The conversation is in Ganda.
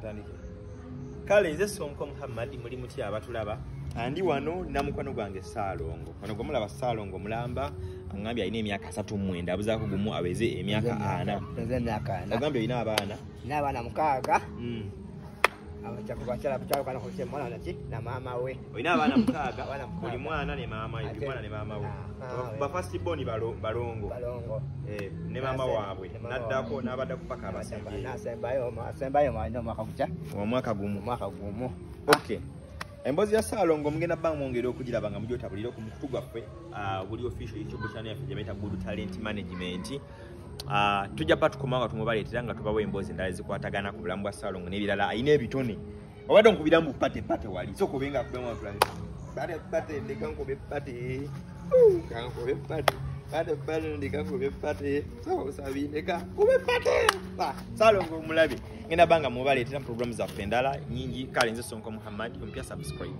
katandike kale nze Sonko Muhammad muli muti abatulaba andi wano namukwano gwange Saalongo wano gwamulaba Saalongo mulamba angambye alina emyaka 39 abuzaako gumu aweze emyaka 4 agambye alina abaana mukaaga abakyala kana kose mwana naki na mama we olina abaana mukaaga buli mwana ne mama we ba first born balongo ne mama waabwe naddako n'abaddako paka abasembayo omwaka gumu okay embozi ya Saalongo mugenda banga mwongera okugiraba nga mujotabulira ku mukutu gwaffe buli official YouTube channel yaffe gye bayita Good Talent Management. Tujja pa tukomanga tumubaleetera nga tubawo emboozi endala zikwatagana ku bulamu bwa Saalongo n'ebirala ayina ebitone obadde nkubira mu pate wali so kubenga kubemu atulabe pate ndikankobe pate kankobe pate ndikankobe pate so sabineka kube pate Saalongo mulabe ngenda banga mubaleetera program zaffe endala nyingi kale nze Sonko Muhammad ompya subscribe